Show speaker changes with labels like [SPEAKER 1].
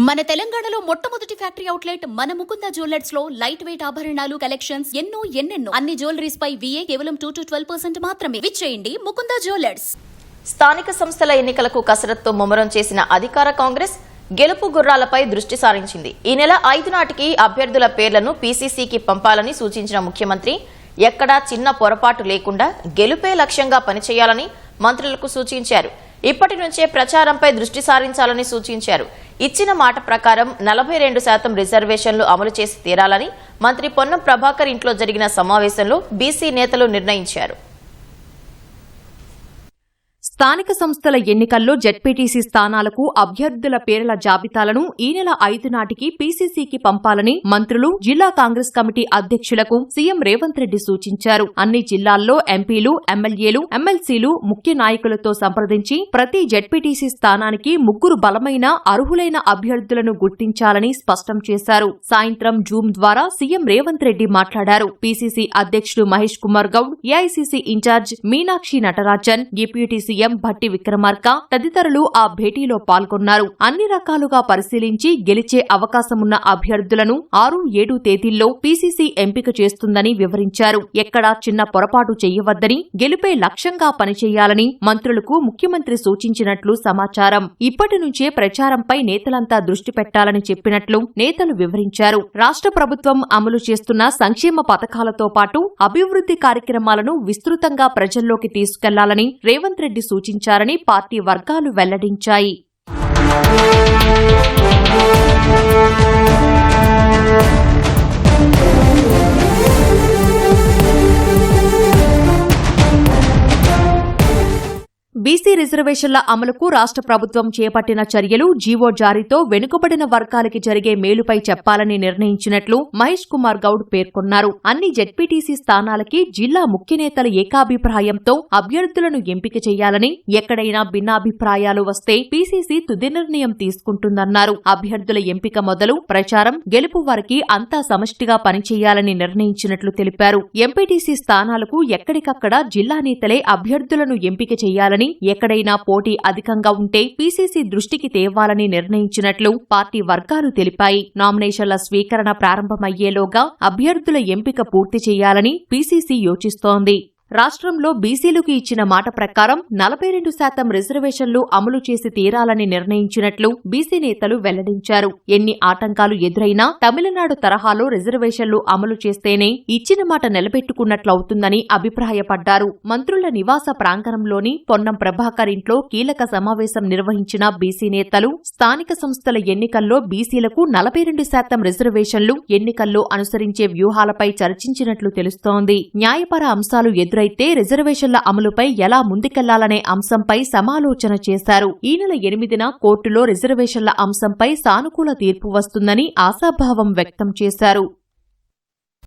[SPEAKER 1] మన తెలంగాణలో మొట్టమొదటి ఫ్యాక్టరీ అవుట్లెట్ మన ముకుంద జ్యువెలర్స్ లో లైట్ వెయిట్ ఆభరణాలు కలెక్షన్స్ ఎన్నెన్నో అన్ని జ్యువెలరీస్ పై VA కేవలం 2-12% మాత్రమే. విచ్చేయండి ముకుంద జ్యువెలర్స్.
[SPEAKER 2] స్థానిక సంస్థల ఎన్నికలకు కసరత్తు ముమ్మరం చేసిన అధికార కాంగ్రెస్ గెలుపు గుర్రాలపై దృష్టి సారించింది. ఈ నెల 5 నాటికి అభ్యర్థుల పేర్లను PCCకి పంపాలని సూచించిన ముఖ్యమంత్రి ఎక్కడా చిన్న పొరపాటు లేకుండా గెలుపే లక్ష్యంగా పనిచేయాలని మంత్రులకు సూచించారు. ఇప్పటి నుంచే ప్రచారంపై దృష్టి సారించాలని సూచించారు. ఇచ్చిన మాట ప్రకారం 42% రిజర్వేషన్లు అమలు చేసి తీరాలని మంత్రి పొన్నం ప్రభాకర్ ఇంట్లో జరిగిన సమావేశంలో బీసీ నేతలు నిర్ణయించారు.
[SPEAKER 3] స్థానిక సంస్థల ఎన్నికల్లో జెడ్పీటీసీ స్థానాలకు అభ్యర్థుల పేర్ల జాబితాలను ఈ నెల 5 నాటికి PCCకి పంపాలని మంత్రులు, జిల్లా కాంగ్రెస్ కమిటీ అధ్యక్షులకు సీఎం రేవంత్ రెడ్డి సూచించారు. అన్ని జిల్లాల్లో ఎంపీలు, ఎమ్మెల్యేలు, ఎమ్మెల్సీలు ముఖ్య నాయకులతో సంప్రదించి ప్రతి జెడ్పీటీసీ స్థానానికి 3 బలమైన అర్హులైన అభ్యర్థులను గుర్తించాలని స్పష్టం చేశారు. సాయంత్రం జూమ్ ద్వారా సీఎం రేవంత్ రెడ్డి మాట్లాడారు. PCC అధ్యక్షుడు Mahesh Kumar Goud, AICC in charge Meenakshi Natarajan, deputy CM Bhatti Vikramarka తదితరులు ఆ భేటీలో పాల్గొన్నారు. అన్ని రకాలుగా పరిశీలించి గెలిచే అవకాశమున్న అభ్యర్థులను 6-7 తేదీల్లో PCC ఎంపిక చేస్తుందని వివరించారు. ఎక్కడా చిన్న పొరపాటు చేయవద్దని, గెలుపే లక్ష్యంగా పనిచేయాలని మంత్రులకు ముఖ్యమంత్రి సూచించినట్లు సమాచారం. ఇప్పటి నుంచే ప్రచారంపై నేతలంతా దృష్టి పెట్టాలని చెప్పినట్లు నేతలు వివరించారు. రాష్ట్ర ప్రభుత్వం అమలు చేస్తున్న సంక్షేమ పథకాలతో పాటు అభివృద్ధి కార్యక్రమాలను విస్తృతంగా ప్రజల్లోకి తీసుకెళ్లాలని రేవంత్ రెడ్డి సూచించారని పార్టీ వర్గాలు వెల్లడించాయి. బీసీ రిజర్వేషన్ల అమలుకు రాష్ట్ర ప్రభుత్వం చేపట్టిన చర్యలు, జీవో జారీతో వెనుకబడిన వర్గాలకి జరిగే మేలుపై చెప్పాలని నిర్ణయించినట్లు మహేష్ కుమార్ గౌడ్ పేర్కొన్నారు. అన్ని జెడ్పీటీసీ స్థానాలకి జిల్లా ముఖ్య నేతల ఏకాభిప్రాయంతో అభ్యర్థులను ఎంపిక చేయాలని, ఎక్కడైనా భిన్నాభిప్రాయాలు వస్తే PCC తుది నిర్ణయం తీసుకుంటుందన్నారు. అభ్యర్థుల ఎంపిక మొదలు ప్రచారం, గెలుపు వరకు అంతా సమష్టిగా పనిచేయాలని నిర్ణయించినట్లు తెలిపారు. ఎంపీటీసీ స్థానాలకు ఎక్కడికక్కడ జిల్లా నేతలే అభ్యర్థులను ఎంపిక చేయాలని, ఎక్కడైనా పోటీ అధికంగా ఉంటే PCC దృష్టికి తేవాలని నిర్ణయించినట్లు పార్టీ వర్గాలు తెలిపాయి. నామినేషన్ల స్వీకరణ ప్రారంభమయ్యేలోగా అభ్యర్థుల ఎంపిక పూర్తి చేయాలని PCC యోచిస్తోంది. రాష్ట్రంలో బీసీలకు ఇచ్చిన మాట ప్రకారం 42% రిజర్వేషన్లు అమలు చేసి తీరాలని నిర్ణయించినట్లు బీసీ నేతలు వెల్లడించారు. ఎన్ని ఆటంకాలు ఎదురైనా తమిళనాడు తరహాలో రిజర్వేషన్లు అమలు చేస్తేనే ఇచ్చిన మాట నిలబెట్టుకున్నట్లవుతుందని అభిప్రాయపడ్డారు. మంత్రుల నివాస ప్రాంగణంలోని పొన్నం ప్రభాకర్ ఇంట్లో కీలక సమావేశం నిర్వహించిన బీసీ నేతలు స్థానిక సంస్థల ఎన్నికల్లో బీసీలకు 42% రిజర్వేషన్లు ఎన్నికల్లో అనుసరించే వ్యూహాలపై చర్చించినట్లు తెలుస్తోంది. న్యాయపర అంశాలు ఎదురైతే రిజర్వేషన్ల అమలుపై ఎలా ముందుకెళ్లాలనే అంశంపై సమాలోచన చేశారు. ఈ నెల 8న కోర్టులో రిజర్వేషన్ల అంశంపై సానుకూల తీర్పు వస్తుందని ఆశాభావం వ్యక్తం చేశారు.